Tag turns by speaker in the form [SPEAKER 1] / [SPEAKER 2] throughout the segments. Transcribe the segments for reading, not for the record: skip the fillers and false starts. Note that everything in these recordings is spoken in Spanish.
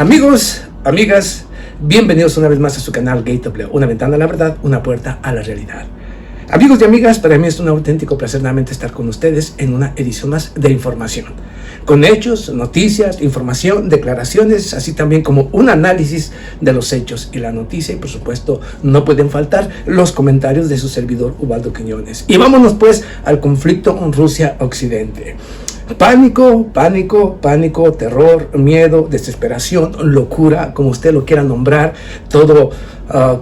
[SPEAKER 1] Amigos, amigas, bienvenidos una vez más a su canal GateW, una ventana a la verdad, una puerta a la realidad. Amigos y amigas, para mí es un auténtico placer nuevamente estar con ustedes en una edición más de información, con hechos, noticias, información, declaraciones, así también como un análisis de los hechos y la noticia, y por supuesto no pueden faltar los comentarios de su servidor Ubaldo Quiñones. Y vámonos pues al conflicto Rusia-Occidente. Pánico, pánico, pánico, terror, miedo, desesperación, locura, como usted lo quiera nombrar, todo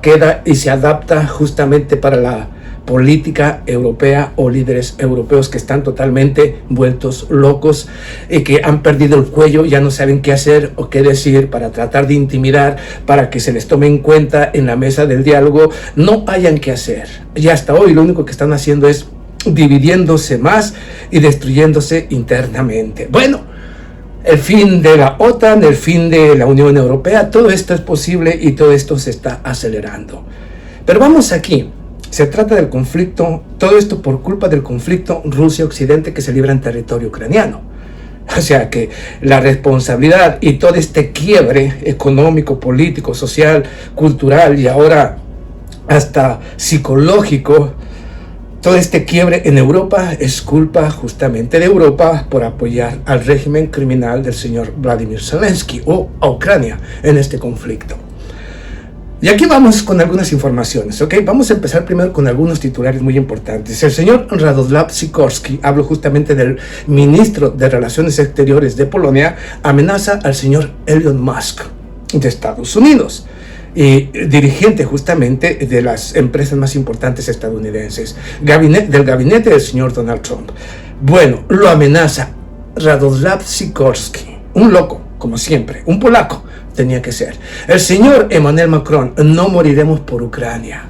[SPEAKER 1] queda y se adapta justamente para la política europea o líderes europeos que están totalmente vueltos locos y que han perdido el cuello, ya no saben qué hacer o qué decir para tratar de intimidar, para que se les tome en cuenta en la mesa del diálogo, no hayan qué hacer. Y hasta hoy lo único que están haciendo es dividiéndose más y destruyéndose internamente. Bueno, el fin de la OTAN, el fin de la Unión Europea, todo esto es posible y todo esto se está acelerando. Pero vamos aquí, se trata del conflicto, todo esto por culpa del conflicto Rusia-Occidente que se libra en territorio ucraniano. O sea que la responsabilidad y todo este quiebre económico, político, social, cultural y ahora hasta psicológico, todo este quiebre en Europa es culpa justamente de Europa por apoyar al régimen criminal del señor Vladimir Zelensky o a Ucrania en este conflicto. Y aquí vamos con algunas informaciones, ¿ok? Vamos a empezar primero con algunos titulares muy importantes. El señor Radoslav Sikorski, hablo justamente del ministro de Relaciones Exteriores de Polonia, amenaza al señor Elon Musk de Estados Unidos, y dirigente justamente de las empresas más importantes estadounidenses, del gabinete del señor Donald Trump. Bueno, lo amenaza Radoslav Sikorski, un loco, como siempre, un polaco tenía que ser. El señor Emmanuel Macron, no moriremos por Ucrania.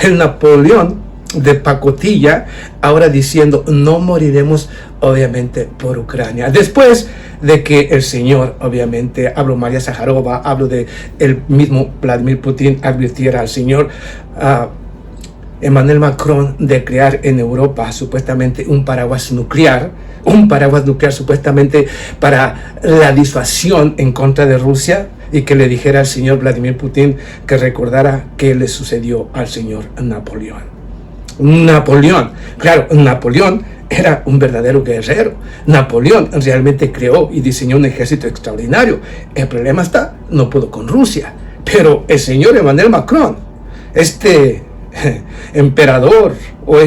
[SPEAKER 1] El Napoleón de pacotilla, ahora diciendo no moriremos obviamente por Ucrania, después de que el señor, obviamente, hablo María Zaharova, hablo de el mismo Vladimir Putin, advirtiera al señor Emmanuel Macron de crear en Europa supuestamente un paraguas nuclear supuestamente para la disuasión en contra de Rusia, y que le dijera al señor Vladimir Putin que recordara qué le sucedió al señor Napoleón. Claro, Napoleón era un verdadero guerrero. Napoleón realmente creó y diseñó un ejército extraordinario. El problema está, no pudo con Rusia. Pero el señor Emmanuel Macron, este emperador o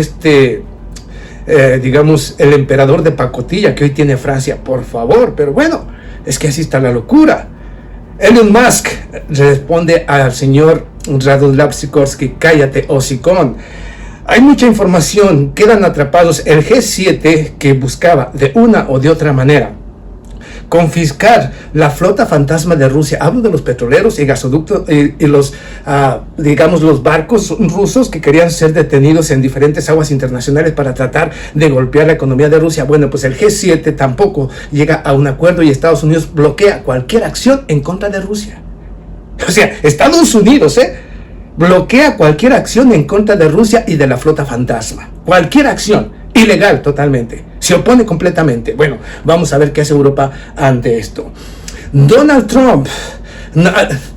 [SPEAKER 1] digamos, el emperador de pacotilla que hoy tiene Francia, por favor, pero bueno, es que así está la locura. Elon Musk responde al señor Radoslav Sikorski: cállate, hocicón. Hay mucha información, quedan atrapados. El G7, que buscaba de una o de otra manera confiscar la flota fantasma de Rusia, hablo de los petroleros y gasoductos y los, digamos, los barcos rusos que querían ser detenidos en diferentes aguas internacionales para tratar de golpear la economía de Rusia. Bueno, pues el G7 tampoco llega a un acuerdo y Estados Unidos bloquea cualquier acción en contra de Rusia. O sea, Estados Unidos, bloquea cualquier acción en contra de Rusia y de la flota fantasma. Cualquier acción, ilegal totalmente. Se opone completamente. Bueno, vamos a ver qué hace Europa ante esto. Donald Trump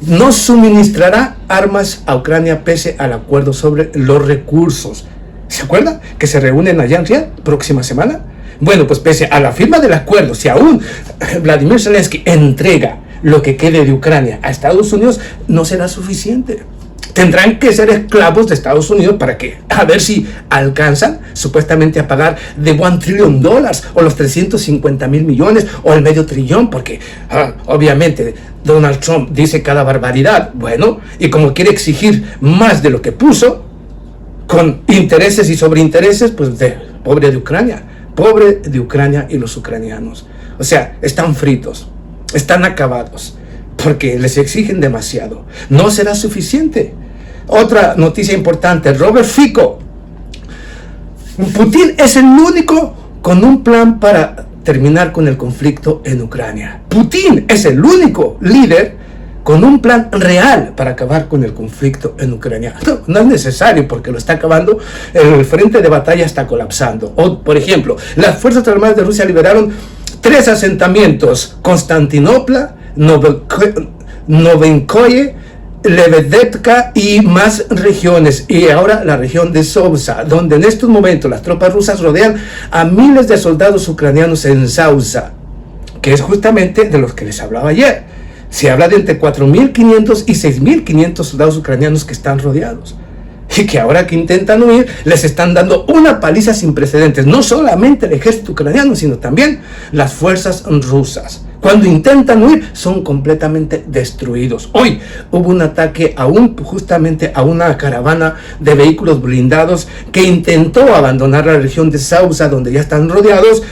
[SPEAKER 1] no suministrará armas a Ucrania pese al acuerdo sobre los recursos. ¿Se acuerdan que se reúnen allá en Riyadh próxima semana? Bueno, pues pese a la firma del acuerdo, si aún Vladimir Zelensky entrega lo que quede de Ucrania a Estados Unidos, no será suficiente. Tendrán que ser esclavos de Estados Unidos para que, a ver si alcanzan supuestamente a pagar de $1 trillion o los 350,000 millones o el medio trillón, porque obviamente Donald Trump dice cada barbaridad. Bueno, y como quiere exigir más de lo que puso, con intereses y sobreintereses, pues pobre de Ucrania y los ucranianos. O sea, están fritos, están acabados, porque les exigen demasiado. No será suficiente. Otra noticia importante: Robert Fico. Putin es el único con un plan para terminar con el conflicto en Ucrania. Putin es el único líder con un plan real para acabar con el conflicto en Ucrania. No es necesario, porque lo está acabando, el frente de batalla está colapsando. O, por ejemplo, las Fuerzas Armadas de Rusia liberaron 3 asentamientos: Constantinopla, Novenkoye, Lebedetka y más regiones, y ahora la región de Sousa, donde en estos momentos las tropas rusas rodean a miles de soldados ucranianos en Sousa, que es justamente de los que les hablaba ayer. Se habla de entre 4.500 y 6.500 soldados ucranianos que están rodeados, y que ahora que intentan huir les están dando una paliza sin precedentes, no solamente el ejército ucraniano, sino también las fuerzas rusas. Cuando intentan huir son completamente destruidos. Hoy hubo un ataque justamente a una caravana de vehículos blindados que intentó abandonar la región de Sousa, donde ya están rodeados,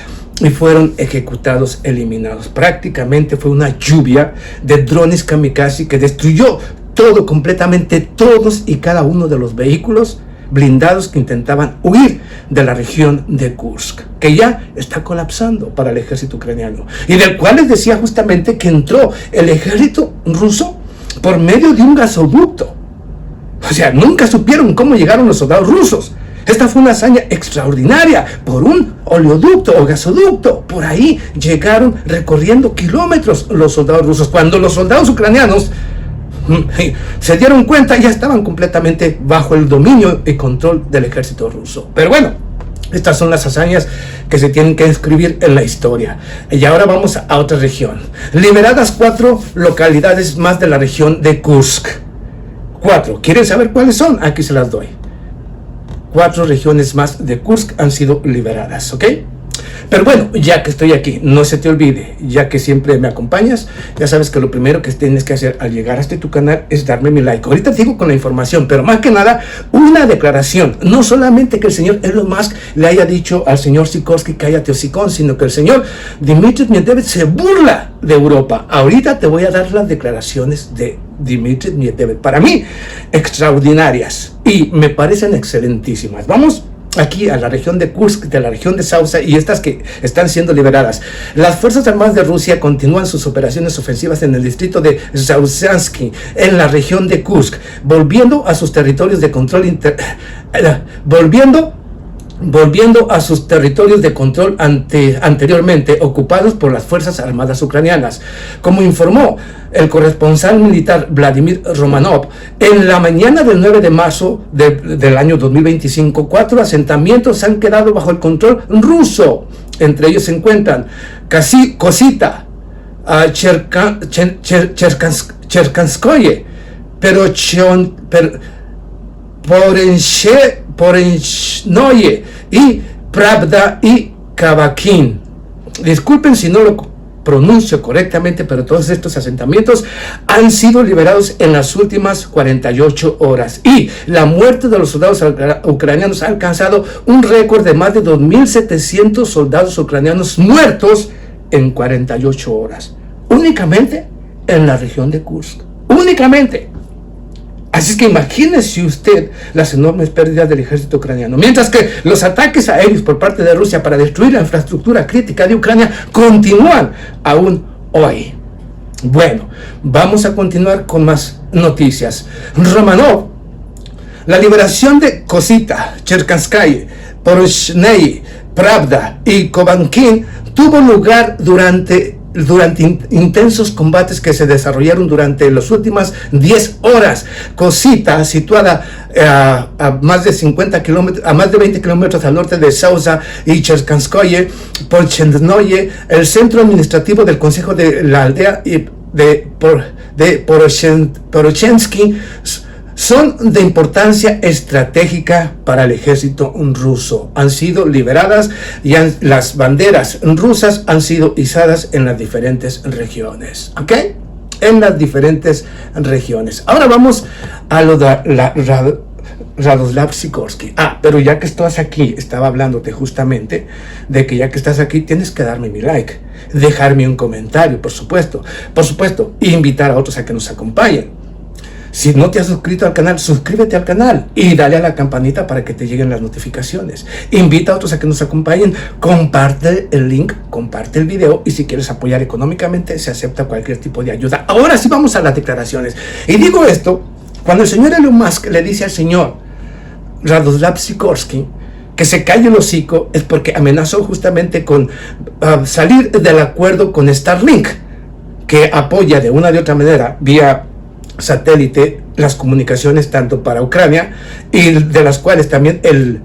[SPEAKER 1] y fueron ejecutados, eliminados. Prácticamente fue una lluvia de drones kamikaze que destruyó todo, completamente todos y cada uno de los vehículos blindados que intentaban huir de la región de Kursk, que ya está colapsando para el ejército ucraniano, y del cual les decía justamente que entró el ejército ruso por medio de un gasoducto. O sea, nunca supieron cómo llegaron los soldados rusos. Esta fue una hazaña extraordinaria. Por un oleoducto o gasoducto, por ahí llegaron recorriendo kilómetros los soldados rusos. Cuando los soldados ucranianos se dieron cuenta, ya estaban completamente bajo el dominio y control del ejército ruso. Pero bueno, estas son las hazañas que se tienen que escribir en la historia. Y ahora vamos a otra región. Liberadas 4 localidades más de la región de Kursk. 4. ¿Quieren saber cuáles son? Aquí se las doy. 4 regiones más de Kursk han sido liberadas, ¿ok? Pero bueno, ya que estoy aquí, no se te olvide, ya que siempre me acompañas, ya sabes que lo primero que tienes que hacer al llegar a tu canal es darme mi like. Ahorita te digo con la información, pero más que nada, una declaración. No solamente que el señor Elon Musk le haya dicho al señor Sikorsky cállate hocicón, sino que el señor Dmitry Medvedev se burla de Europa. Ahorita te voy a dar las declaraciones de Dmitry Medvedev, para mí extraordinarias y me parecen excelentísimas. Vamos aquí a la región de Kursk, de la región de Sousa, y estas que están siendo liberadas. Las Fuerzas Armadas de Rusia continúan sus operaciones ofensivas en el distrito de Zausansky, en la región de Kursk, volviendo a sus territorios de control volviendo a sus territorios de control anteriormente ocupados por las Fuerzas Armadas ucranianas. Como informó el corresponsal militar Vladimir Romanov, en la mañana del 9 de marzo del año 2025, 4 asentamientos han quedado bajo el control ruso. Entre ellos se encuentran Kosita, Cherkanskoye, Porenchnoye y Pravda y Kavakin. Disculpen si no lo pronuncio correctamente, pero todos estos asentamientos han sido liberados en las últimas 48 horas. Y la muerte de los soldados ucranianos ha alcanzado un récord de más de 2.700 soldados ucranianos muertos en 48 horas. Únicamente en la región de Kursk. Únicamente. Así es que imagínese usted las enormes pérdidas del ejército ucraniano. Mientras que los ataques aéreos por parte de Rusia para destruir la infraestructura crítica de Ucrania continúan aún hoy. Bueno, vamos a continuar con más noticias. Romanov, la liberación de Kosita, Cherkanskaya, Poronezhny, Pravda y Kovankin tuvo lugar durante intensos combates que se desarrollaron durante las últimas 10 horas. Kosita, situada a más de 50 kilómetros, a más de 20 kilómetros al norte de Sousa, y Cherkanskoye, Poronezhny, el centro administrativo del consejo de la aldea de Porochensky, son de importancia estratégica para el ejército ruso. Han sido liberadas y las banderas rusas han sido izadas en las diferentes regiones. ¿Ok? En las diferentes regiones. Ahora vamos a lo de Radoslav Sikorsky. Pero ya que estás aquí, estaba hablándote justamente de que ya que estás aquí tienes que darme mi like, dejarme un comentario, por supuesto, e invitar a otros a que nos acompañen. Si no te has suscrito al canal, suscríbete al canal y dale a la campanita para que te lleguen las notificaciones. Invita a otros a que nos acompañen, comparte el link, comparte el video, y si quieres apoyar económicamente, se acepta cualquier tipo de ayuda. Ahora sí vamos a las declaraciones. Y digo esto, cuando el señor Elon Musk le dice al señor Radoslav Sikorsky que se calle el hocico, es porque amenazó justamente con salir del acuerdo con Starlink, que apoya de una de otra manera vía satélite las comunicaciones tanto para Ucrania, y de las cuales también el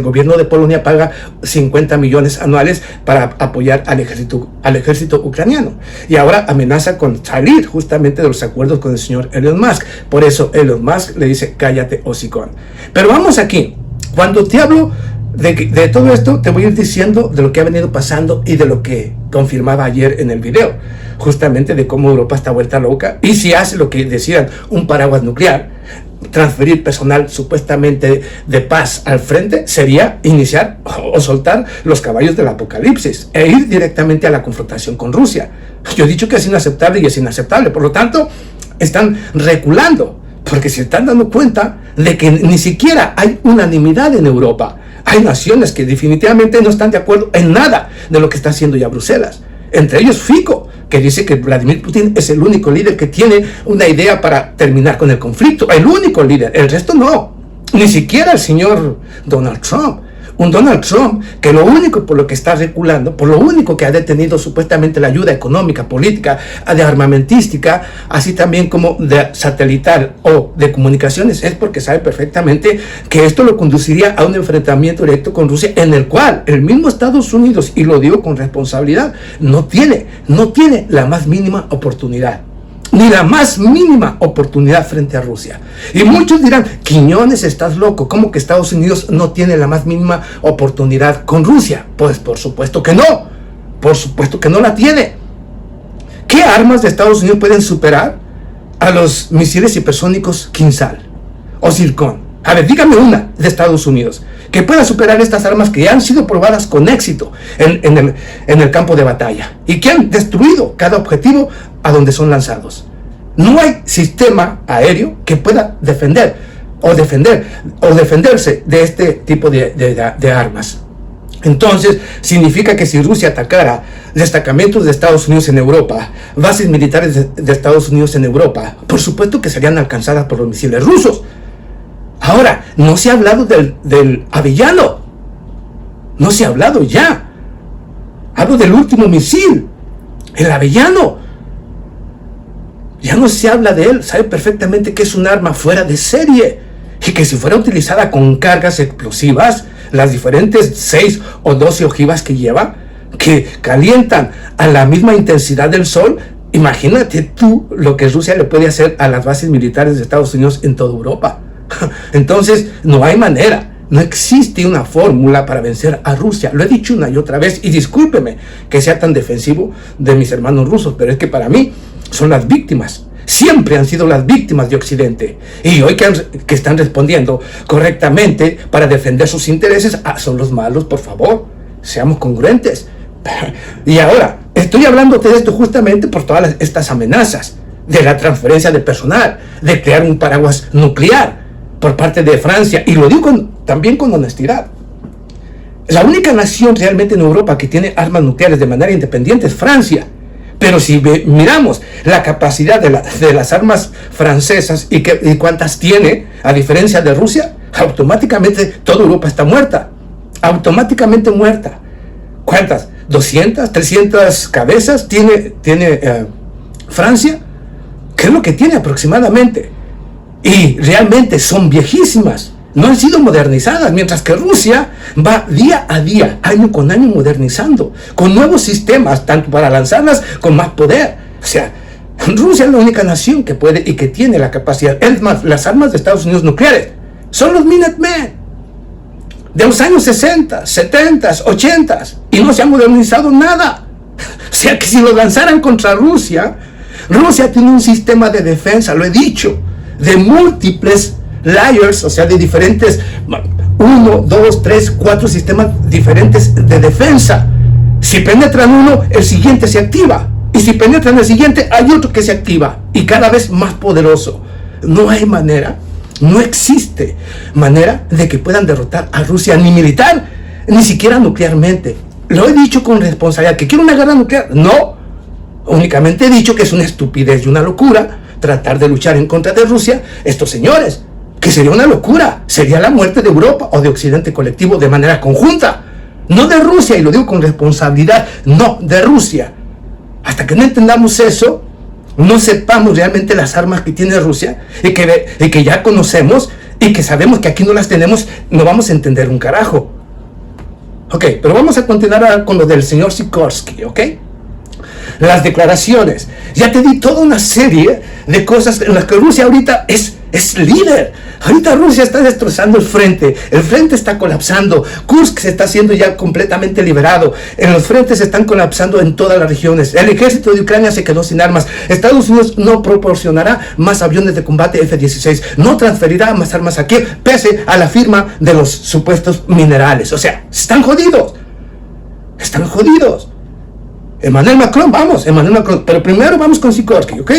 [SPEAKER 1] gobierno de Polonia paga 50 millones anuales para apoyar al ejército ucraniano, y ahora amenaza con salir justamente de los acuerdos con el señor Elon Musk. Por eso Elon Musk le dice: cállate, hocicón. Pero vamos aquí, cuando te hablo de todo esto, te voy a ir diciendo de lo que ha venido pasando y de lo que confirmaba ayer en el video, justamente de cómo Europa está vuelta loca, y si hace lo que decían, un paraguas nuclear, transferir personal supuestamente de paz al frente, sería iniciar o soltar los caballos del apocalipsis e ir directamente a la confrontación con Rusia. Yo he dicho que es inaceptable y es inaceptable, por lo tanto están reculando, porque se están dando cuenta de que ni siquiera hay unanimidad en Europa. Hay naciones que definitivamente no están de acuerdo en nada de lo que está haciendo ya Bruselas. Entre ellos Fico, que dice que Vladimir Putin es el único líder que tiene una idea para terminar con el conflicto. El único líder, el resto no. Ni siquiera el señor Donald Trump. Un Donald Trump que lo único por lo que está reculando, por lo único que ha detenido supuestamente la ayuda económica, política, de armamentística, así también como de satelital o de comunicaciones, es porque sabe perfectamente que esto lo conduciría a un enfrentamiento directo con Rusia, en el cual el mismo Estados Unidos, y lo digo con responsabilidad, no tiene la más mínima oportunidad. Ni la más mínima oportunidad frente a Rusia. Y muchos dirán: Quiñones, estás loco, ¿cómo que Estados Unidos no tiene la más mínima oportunidad con Rusia? Pues por supuesto que no, por supuesto que no la tiene. ¿Qué armas de Estados Unidos pueden superar a los misiles hipersónicos Kinzhal o Zircon? A ver, dígame una de Estados Unidos que pueda superar estas armas que ya han sido probadas con éxito en el campo de batalla y que han destruido cada objetivo a donde son lanzados. No hay sistema aéreo que pueda defenderse de este tipo de armas. Entonces, significa que si Rusia atacara destacamentos de Estados Unidos en Europa, bases militares de Estados Unidos en Europa, por supuesto que serían alcanzadas por los misiles rusos. Ahora, no se ha hablado del Avellano. No se ha hablado ya. Hablo del último misil, el Avellano. Ya no se habla de él. Sabe perfectamente que es un arma fuera de serie y que si fuera utilizada con cargas explosivas, las diferentes 6 o 12 ojivas que lleva, que calientan a la misma intensidad del sol, imagínate tú lo que Rusia le puede hacer a las bases militares de Estados Unidos en toda Europa. Entonces, no hay manera, no existe una fórmula para vencer a Rusia. Lo he dicho una y otra vez, y discúlpeme que sea tan defensivo de mis hermanos rusos, pero es que para mí son las víctimas. Siempre han sido las víctimas de Occidente. Y hoy que están respondiendo correctamente para defender sus intereses, son los malos. Por favor, seamos congruentes. Y ahora, estoy hablando de esto justamente por todas estas amenazas de la transferencia de personal, de crear un paraguas nuclear por parte de Francia, y lo digo también con honestidad. La única nación realmente en Europa que tiene armas nucleares de manera independiente es Francia. Pero si miramos la capacidad de las armas francesas y cuántas tiene, a diferencia de Rusia, automáticamente toda Europa está muerta. Automáticamente muerta. ¿Cuántas? ¿200, 300 cabezas tiene Francia? ¿Qué es lo que tiene aproximadamente? Y realmente son viejísimas, no han sido modernizadas, mientras que Rusia va día a día, año con año modernizando, con nuevos sistemas, tanto para lanzarlas con más poder. O sea, Rusia es la única nación que puede y que tiene la capacidad. Es más, las armas de Estados Unidos nucleares son los Minutemen de los años 60, 70, 80, y no se ha modernizado nada. O sea que si lo lanzaran contra Rusia, Rusia tiene un sistema de defensa, lo he dicho, de múltiples layers, o sea, de diferentes 1, 2, 3, 4 sistemas diferentes de defensa. Si penetran uno, el siguiente se activa, y si penetran el siguiente, hay otro que se activa, y cada vez más poderoso. No hay manera, no existe manera de que puedan derrotar a Rusia, ni militar, ni siquiera nuclearmente. Lo he dicho con responsabilidad. ¿Que quiero una guerra nuclear? No, únicamente he dicho que es una estupidez y una locura tratar de luchar en contra de Rusia, estos señores, que sería una locura, sería la muerte de Europa o de Occidente colectivo de manera conjunta, no de Rusia, y lo digo con responsabilidad, no de Rusia. hasta que no entendamos eso, no sepamos realmente las armas que tiene Rusia y que ya conocemos y que sabemos que aquí no las tenemos, no vamos a entender un carajo. Ok, pero vamos a continuar con lo del señor Sikorsky, ¿ok? Las declaraciones. Ya te di toda una serie de cosas en las que Rusia ahorita es líder. Ahorita Rusia está destrozando el frente. El frente está colapsando. Kursk se está haciendo ya completamente liberado. En los frentes se están colapsando en todas las regiones. El ejército de Ucrania se quedó sin armas. Estados Unidos no proporcionará más aviones de combate F-16. No transferirá más armas aquí, pese a la firma de los supuestos minerales. O sea, están jodidos. Están jodidos. Emmanuel Macron, pero primero vamos con Sikorsky, ¿ok?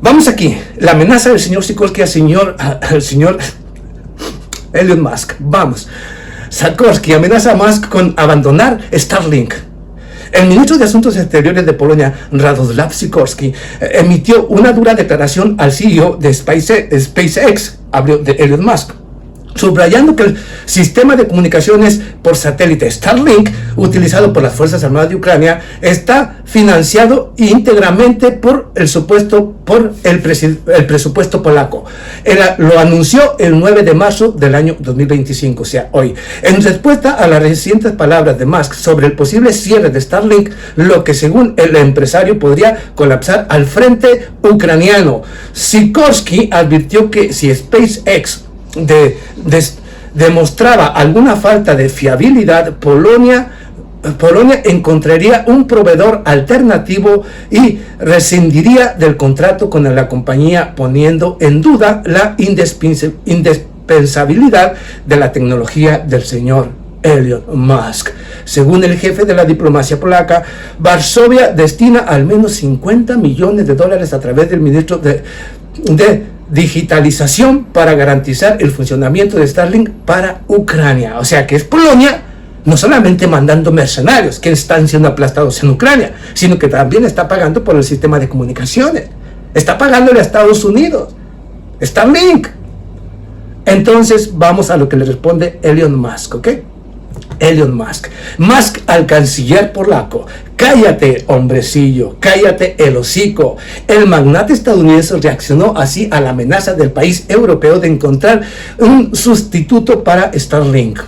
[SPEAKER 1] Vamos aquí, la amenaza del señor Sikorsky al señor Elon Musk. Vamos, Sikorsky amenaza a Musk con abandonar Starlink. El ministro de Asuntos Exteriores de Polonia, Radoslav Sikorsky, emitió una dura declaración al CEO de SpaceX, habló de Elon Musk, subrayando que el sistema de comunicaciones por satélite Starlink, utilizado por las Fuerzas Armadas de Ucrania, está financiado íntegramente por el presupuesto polaco. Lo anunció el 9 de marzo del año 2025, o sea, hoy. En respuesta a las recientes palabras de Musk sobre el posible cierre de Starlink, lo que según el empresario podría colapsar al frente ucraniano. Sikorsky advirtió que si SpaceX demostraba alguna falta de fiabilidad, Polonia encontraría un proveedor alternativo y rescindiría del contrato con la compañía, poniendo en duda la indispensabilidad de la tecnología del señor Elon Musk. Según el jefe de la diplomacia polaca, Varsovia destina al menos $50 millones a través del ministro de digitalización para garantizar el funcionamiento de Starlink para Ucrania. O sea que es Polonia no solamente mandando mercenarios que están siendo aplastados en Ucrania, sino que también está pagando por el sistema de comunicaciones. Está pagándole a Estados Unidos Starlink. Entonces vamos a lo que le responde Elon Musk, ¿ok? Elon Musk al canciller polaco: cállate, hombrecillo, cállate el hocico. El magnate estadounidense reaccionó así a la amenaza del país europeo de encontrar un sustituto para Starlink.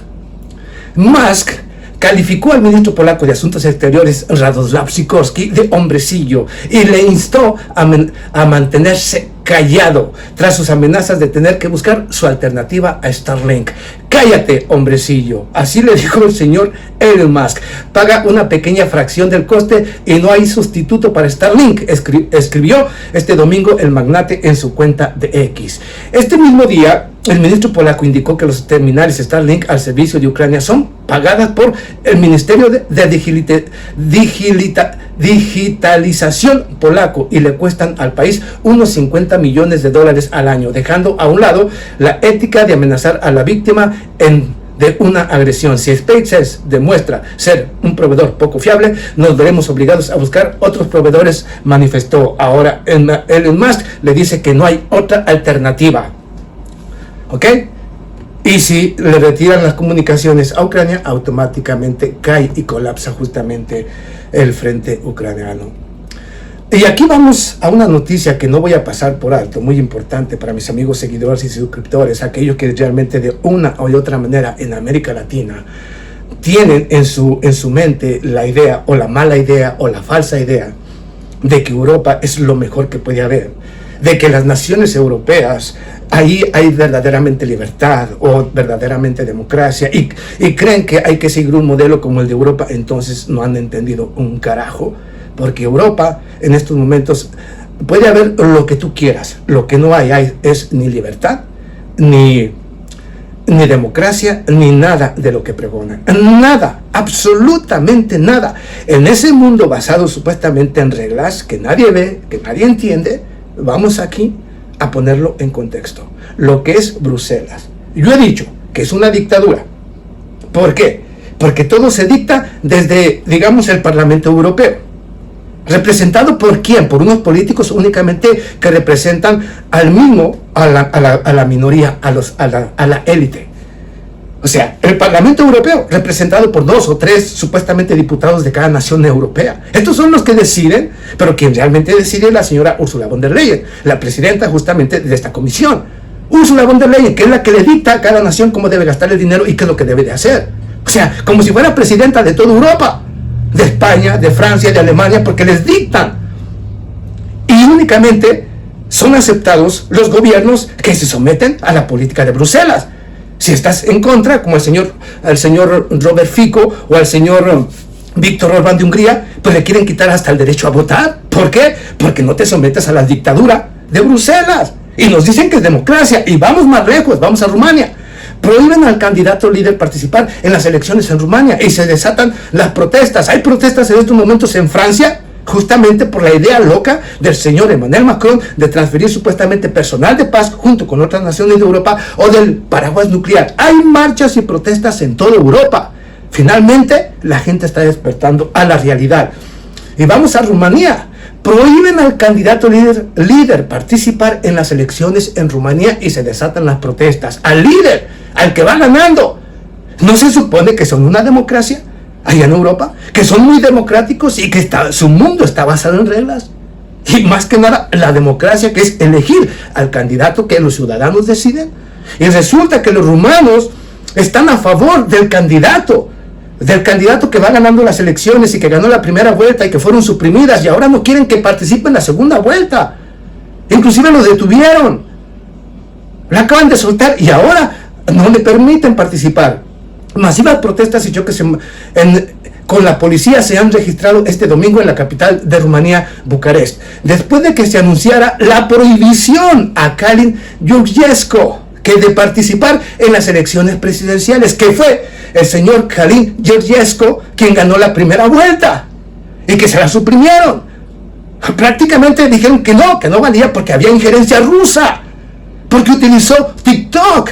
[SPEAKER 1] Musk calificó al ministro polaco de Asuntos Exteriores, Radoslav Sikorsky, de hombrecillo y le instó a mantenerse callado tras sus amenazas de tener que buscar su alternativa a Starlink. Cállate, hombrecillo, así le dijo el señor Elon Musk. Paga una pequeña fracción del coste y no hay sustituto para Starlink, escribió este domingo el magnate en su cuenta de X. Este mismo día, el ministro polaco indicó que los terminales Starlink al servicio de Ucrania son pagadas por el Ministerio de Digitalización polaco y le cuestan al país unos $50 millones al año, dejando a un lado la ética de amenazar a la víctima de una agresión. Si SpaceX demuestra ser un proveedor poco fiable, nos veremos obligados a buscar otros proveedores, manifestó. Ahora Elon Musk le dice que no hay otra alternativa. ¿Ok? Y si le retiran las comunicaciones a Ucrania, automáticamente cae y colapsa justamente el frente ucraniano. Y aquí vamos a una noticia que no voy a pasar por alto, muy importante para mis amigos seguidores y suscriptores, aquellos que realmente de una o de otra manera en América Latina tienen en su mente la idea o la mala idea o la falsa idea de que Europa es lo mejor que puede haber, de que las naciones europeas, ahí hay verdaderamente libertad o verdaderamente democracia y creen que hay que seguir un modelo como el de Europa. Entonces no han entendido un carajo, porque Europa en estos momentos puede haber lo que tú quieras, lo que no hay es ni libertad, ni democracia, ni nada de lo que pregonan. Nada, absolutamente nada. En ese mundo basado supuestamente en reglas que nadie ve, que nadie entiende, vamos aquí a ponerlo en contexto. Lo que es Bruselas. Yo he dicho que es una dictadura. ¿Por qué? Porque todo se dicta desde, digamos, el Parlamento Europeo. ¿Representado por quién? Por unos políticos únicamente que representan a la minoría, a la élite. O sea, el Parlamento Europeo, representado por 2 o 3 supuestamente diputados de cada nación europea. Estos son los que deciden, pero quien realmente decide es la señora Ursula von der Leyen, la presidenta justamente de esta comisión. Ursula von der Leyen, que es la que le dicta a cada nación cómo debe gastar el dinero y qué es lo que debe de hacer. O sea, como si fuera presidenta de toda Europa, de España, de Francia, de Alemania, porque les dictan. Y únicamente son aceptados los gobiernos que se someten a la política de Bruselas. Si estás en contra, como el señor Robert Fico o al señor Víctor Orbán de Hungría, pues le quieren quitar hasta el derecho a votar. ¿Por qué? Porque no te sometes a la dictadura de Bruselas. Y nos dicen que es democracia. Y vamos más lejos, vamos a Rumania. Prohíben al candidato líder participar en las elecciones en Rumania y se desatan las protestas. Hay protestas en estos momentos en Francia, justamente por la idea loca del señor Emmanuel Macron de transferir supuestamente personal de paz junto con otras naciones de Europa o del paraguas nuclear. Hay marchas y protestas en toda Europa. Finalmente, la gente está despertando a la realidad. Y vamos a Rumanía. Prohíben al candidato líder participar en las elecciones en Rumanía y se desatan las protestas. Al líder, al que va ganando. ¿No se supone que son una democracia allá en Europa? Que son muy democráticos y que su mundo está basado en reglas. Y más que nada, la democracia, que es elegir al candidato que los ciudadanos deciden. Y resulta que los rumanos están a favor del candidato que va ganando las elecciones y que ganó la primera vuelta y que fueron suprimidas y ahora no quieren que participe en la segunda vuelta. Inclusive lo detuvieron. La acaban de soltar y ahora no le permiten participar. Masivas protestas y choques con la policía se han registrado este domingo en la capital de Rumanía, Bucarest, después de que se anunciara la prohibición a Călin Georgescu de participar en las elecciones presidenciales, que fue el señor Călin Georgescu quien ganó la primera vuelta y que se la suprimieron. Prácticamente dijeron que no valía porque había injerencia rusa, porque utilizó TikTok.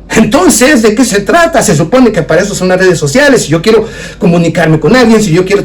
[SPEAKER 1] Entonces, ¿de qué se trata? Se supone que para eso son las redes sociales. Si yo quiero comunicarme con alguien, si yo quiero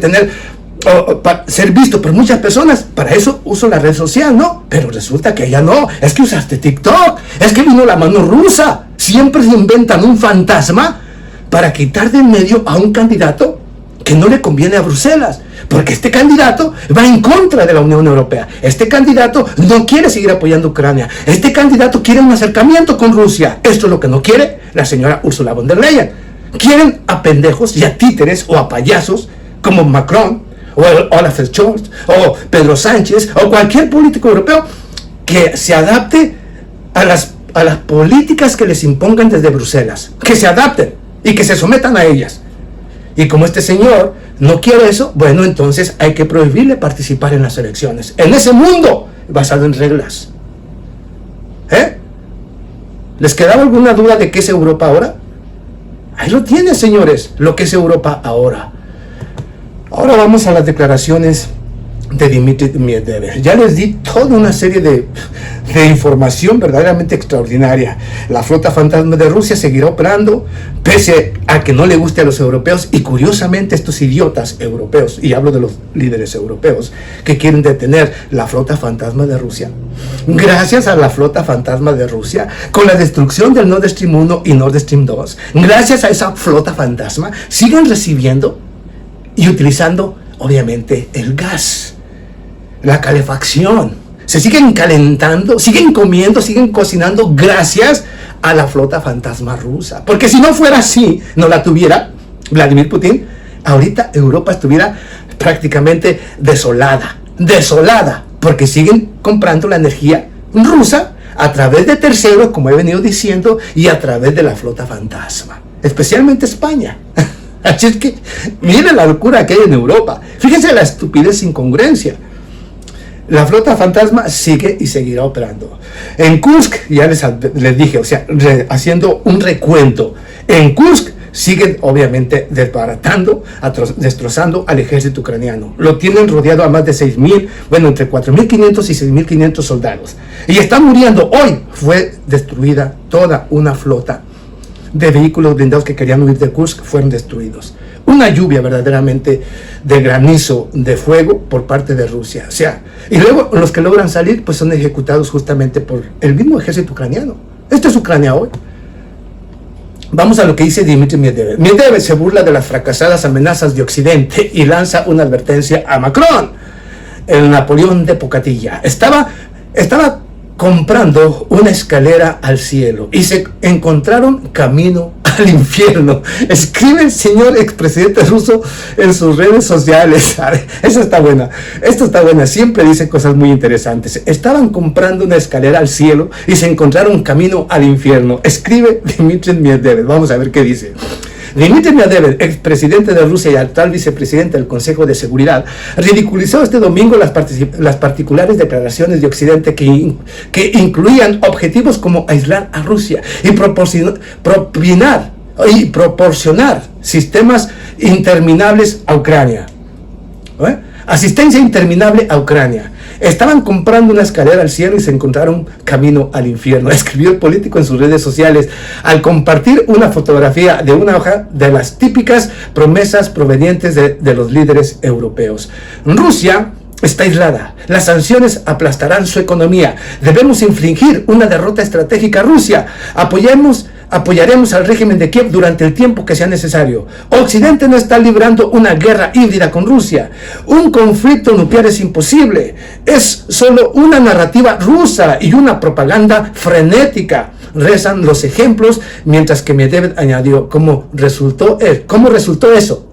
[SPEAKER 1] ser visto por muchas personas, para eso uso la red social, ¿no? Pero resulta que ya no, es que usaste TikTok, es que vino la mano rusa. Siempre se inventan un fantasma para quitar de en medio a un candidato que no le conviene a Bruselas, porque este candidato va en contra de la Unión Europea. Este candidato no quiere seguir apoyando a Ucrania. Este candidato quiere un acercamiento con Rusia. Esto es lo que no quiere la señora Ursula von der Leyen. Quieren a pendejos y a títeres o a payasos como Macron o Olaf Scholz o Pedro Sánchez o cualquier político europeo que se adapte a las políticas que les impongan desde Bruselas, que se adapten y que se sometan a ellas. Y como este señor no quiere eso, bueno, entonces hay que prohibirle participar en las elecciones en ese mundo basado en reglas. ¿Les quedaba alguna duda de qué es Europa ahora? Ahí lo tienen, señores, lo que es Europa ahora. Ahora vamos a las declaraciones de Dmitry Medvedev. Ya les di toda una serie de información verdaderamente extraordinaria. La flota fantasma de Rusia seguirá operando pese a que no le guste a los europeos, y curiosamente estos idiotas europeos, y hablo de los líderes europeos que quieren detener la flota fantasma de Rusia, gracias a la flota fantasma de Rusia, con la destrucción del Nord Stream 1 y Nord Stream 2, gracias a esa flota fantasma, siguen recibiendo y utilizando obviamente el gas, la calefacción. Se siguen calentando, siguen comiendo, siguen cocinando gracias a la flota fantasma rusa. Porque si no fuera así, no la tuviera Vladimir Putin, ahorita Europa estuviera prácticamente desolada, porque siguen comprando la energía rusa a través de terceros, como he venido diciendo, y a través de la flota fantasma, especialmente España. Así es que miren la locura que hay en Europa. Fíjense la estupidez, incongruencia. La flota fantasma sigue y seguirá operando. En Kursk, ya les dije, o sea, haciendo un recuento. En Kursk siguen obviamente desbaratando, destrozando al ejército ucraniano. Lo tienen rodeado a más de 6.000, bueno, entre 4.500 y 6.500 soldados. Y están muriendo. Hoy fue destruida toda una flota de vehículos blindados que querían huir de Kursk, fueron destruidos. Una lluvia verdaderamente de granizo, de fuego por parte de Rusia. O sea, y luego los que logran salir pues son ejecutados justamente por el mismo ejército ucraniano. Esto es Ucrania hoy. Vamos a lo que dice Dmitry Medvedev. Medvedev se burla de las fracasadas amenazas de Occidente y lanza una advertencia a Macron. El Napoleón de Pocatilla estaba comprando una escalera al cielo y se encontraron camino al infierno. Escribe el señor expresidente ruso en sus redes sociales. Esta está buena, siempre dice cosas muy interesantes. Estaban comprando una escalera al cielo y se encontraron camino al infierno. Escribe Dmitry Medvedev. Vamos a ver qué dice. Dmitry Medvedev, expresidente de Rusia y actual vicepresidente del Consejo de Seguridad, ridiculizó este domingo las particulares declaraciones de Occidente que incluían objetivos como aislar a Rusia y proporcionar sistemas interminables a Ucrania. Asistencia interminable a Ucrania. Estaban comprando una escalera al cielo y se encontraron camino al infierno, escribió el político en sus redes sociales al compartir una fotografía de una hoja de las típicas promesas provenientes de los líderes europeos. Rusia está aislada. Las sanciones aplastarán su economía. Debemos infligir una derrota estratégica a Rusia. Apoyaremos al régimen de Kiev durante el tiempo que sea necesario. Occidente no está librando una guerra híbrida con Rusia. Un conflicto nuclear es imposible. Es solo una narrativa rusa y una propaganda frenética. Rezan los ejemplos, mientras que Medvedev añadió, ¿cómo resultó eso?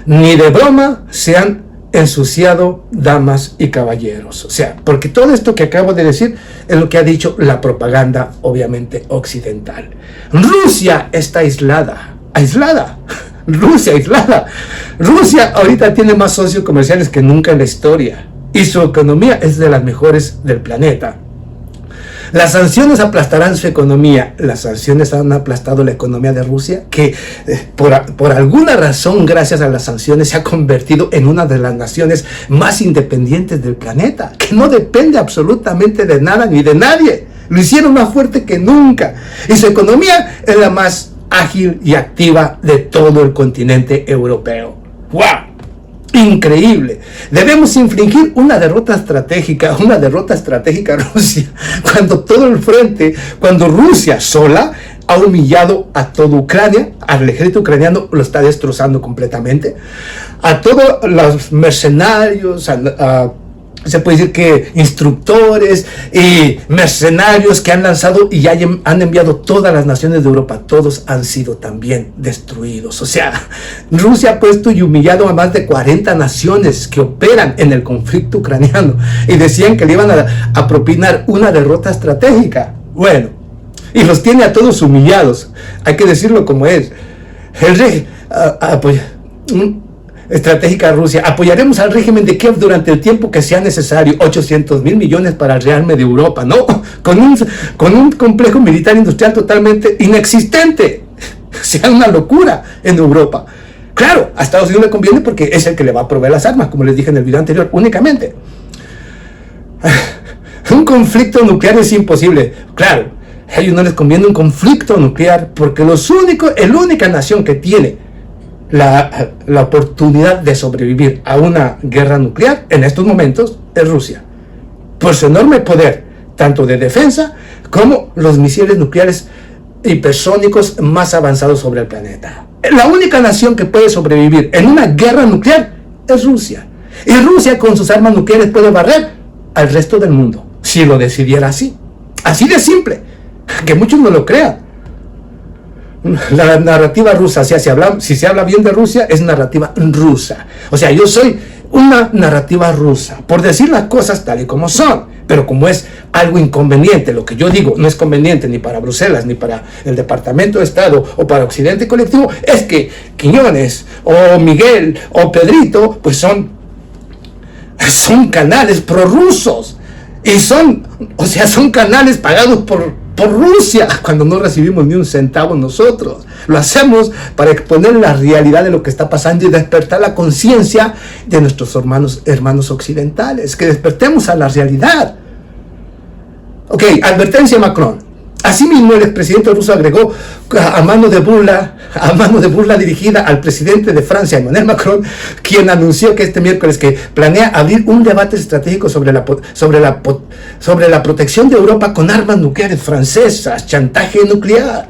[SPEAKER 1] Ni de broma se han ensuciado damas y caballeros. O sea, porque todo esto que acabo de decir es lo que ha dicho la propaganda, obviamente, occidental. Rusia está aislada. Rusia aislada. Rusia ahorita tiene más socios comerciales que nunca en la historia y su economía es de las mejores del planeta. Las sanciones aplastarán su economía. Las sanciones han aplastado la economía de Rusia, que por alguna razón, gracias a las sanciones, se ha convertido en una de las naciones más independientes del planeta, que no depende absolutamente de nada ni de nadie. Lo hicieron más fuerte que nunca. Y su economía es la más ágil y activa de todo el continente europeo. ¡Wow! Increíble. Debemos infligir una derrota estratégica a Rusia, cuando Rusia sola ha humillado a toda Ucrania, al ejército ucraniano lo está destrozando completamente, a todos los mercenarios, se puede decir que instructores y mercenarios que han lanzado y ya han enviado todas las naciones de Europa, todos han sido también destruidos. O sea, Rusia ha puesto y humillado a más de 40 naciones que operan en el conflicto ucraniano y decían que le iban a propinar una derrota estratégica. Bueno, y los tiene a todos humillados, hay que decirlo como es. Estratégica Rusia. Apoyaremos al régimen de Kiev durante el tiempo que sea necesario. 800,000 millones para el rearme de Europa, ¿no? Con un complejo militar industrial totalmente inexistente. Sea una locura en Europa. Claro, a Estados Unidos le conviene porque es el que le va a proveer las armas, como les dije en el video anterior, únicamente. Un conflicto nuclear es imposible. Claro, a ellos no les conviene un conflicto nuclear porque la única nación que tiene la oportunidad de sobrevivir a una guerra nuclear en estos momentos es Rusia, por su enorme poder, tanto de defensa como los misiles nucleares hipersónicos más avanzados sobre el planeta. La única nación que puede sobrevivir en una guerra nuclear es Rusia, y Rusia con sus armas nucleares puede barrer al resto del mundo, si lo decidiera así de simple, que muchos no lo crean. La narrativa rusa, si se habla bien de Rusia, es narrativa rusa. O sea, yo soy una narrativa rusa, por decir las cosas tal y como son. Pero como es algo inconveniente, lo que yo digo no es conveniente ni para Bruselas, ni para el Departamento de Estado, o para Occidente Colectivo, es que Quiñones, o Miguel, o Pedrito, pues son canales prorrusos. Y son canales pagados por Rusia, cuando no recibimos ni un centavo nosotros. Lo hacemos para exponer la realidad de lo que está pasando y despertar la conciencia de nuestros hermanos occidentales, que despertemos a la realidad. Ok, advertencia a Macron. Asimismo, el expresidente ruso agregó a mano de burla dirigida al presidente de Francia, Emmanuel Macron, quien anunció que este miércoles que planea abrir un debate estratégico sobre la protección de Europa con armas nucleares francesas, chantaje nuclear.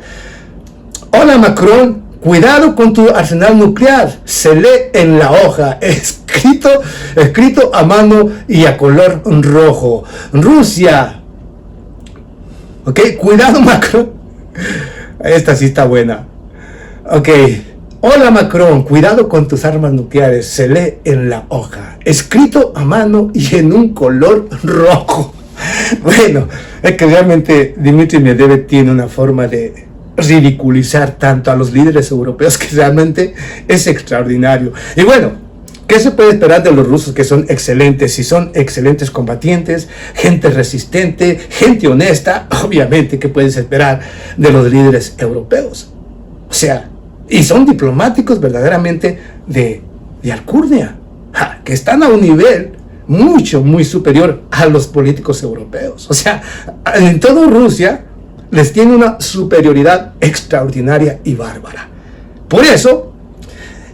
[SPEAKER 1] Hola Macron, cuidado con tu arsenal nuclear. Se lee en la hoja, escrito a mano y a color rojo. Rusia. Ok, cuidado Macron. Esta sí está buena. Ok. Hola Macron, cuidado con tus armas nucleares. Se lee en la hoja, escrito a mano y en un color rojo. Bueno, es que realmente Dmitry Medvedev tiene una forma de ridiculizar tanto a los líderes europeos que realmente es extraordinario. Y bueno, ¿qué se puede esperar de los rusos, que son excelentes? Si son excelentes combatientes, gente resistente, gente honesta, obviamente, ¿qué puedes esperar de los líderes europeos? O sea, y son diplomáticos verdaderamente de alcurnia, que están a un nivel muy superior a los políticos europeos. O sea, en toda Rusia les tiene una superioridad extraordinaria y bárbara. Por eso,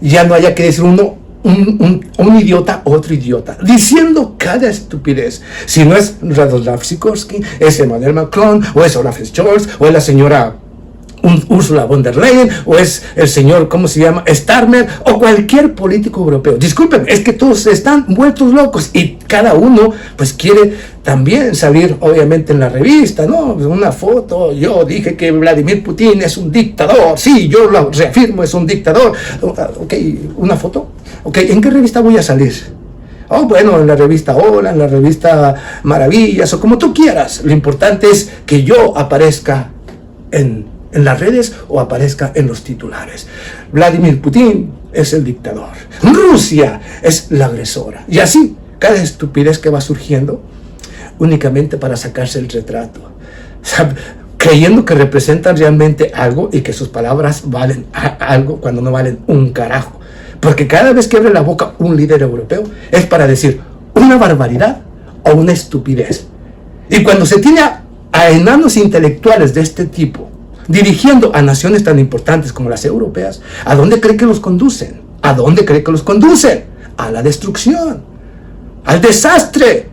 [SPEAKER 1] ya no haya que decir un idiota, otro idiota, diciendo cada estupidez. Si no es Radoslav Sikorski, es Emmanuel Macron, o es Olaf Scholz, o es la señora Ursula von der Leyen, o es el señor, ¿cómo se llama?, Starmer, o cualquier político europeo. Disculpen, es que todos están vueltos locos y cada uno pues quiere también salir, obviamente, en la revista, ¿no? Una foto, yo dije que Vladimir Putin es un dictador, sí, yo lo reafirmo, es un dictador. Ok, una foto, ok, ¿en qué revista voy a salir? Oh, bueno, en la revista Hola, en la revista Maravillas, o como tú quieras. Lo importante es que yo aparezca en las redes o aparezca en los titulares. Vladimir Putin es el dictador, Rusia es la agresora, y así cada estupidez que va surgiendo únicamente para sacarse el retrato, creyendo que representan realmente algo y que sus palabras valen algo cuando no valen un carajo, porque cada vez que abre la boca un líder europeo es para decir una barbaridad o una estupidez. Y cuando se tiene a enanos intelectuales de este tipo dirigiendo a naciones tan importantes como las europeas, ¿a dónde cree que los conducen? ¿A dónde cree que los conducen? A la destrucción, al desastre.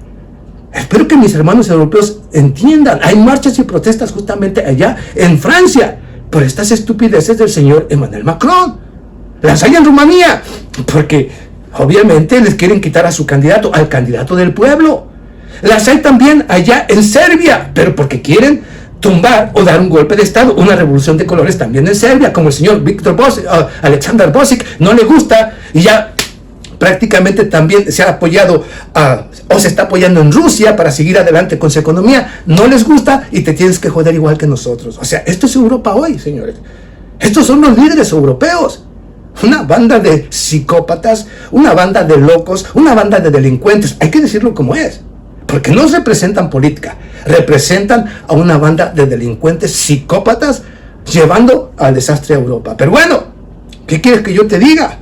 [SPEAKER 1] Espero que mis hermanos europeos entiendan. Hay marchas y protestas justamente allá en Francia por estas estupideces del señor Emmanuel Macron. Las hay en Rumanía, porque obviamente les quieren quitar a su candidato, al candidato del pueblo. Las hay también allá en Serbia, pero porque quieren tumbar o dar un golpe de estado, una revolución de colores también en Serbia, como el señor Alexander Bosic, no le gusta, y ya prácticamente también se ha apoyado o se está apoyando en Rusia para seguir adelante con su economía. No les gusta y te tienes que joder igual que nosotros. O sea, esto es Europa hoy, señores. Estos son los líderes europeos. Una banda de psicópatas, una banda de locos, una banda de delincuentes. Hay que decirlo como es. Porque no representan política, representan a una banda de delincuentes psicópatas llevando al desastre a Europa. Pero bueno, ¿qué quieres que yo te diga?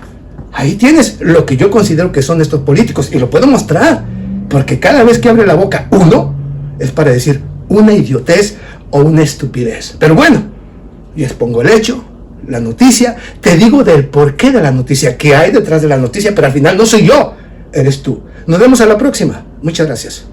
[SPEAKER 1] Ahí tienes lo que yo considero que son estos políticos y lo puedo mostrar, porque cada vez que abre la boca uno es para decir una idiotez o una estupidez. Pero bueno, y expongo el hecho, la noticia, te digo del porqué de la noticia, qué hay detrás de la noticia, pero al final no soy yo, eres tú. Nos vemos a la próxima. Muchas gracias.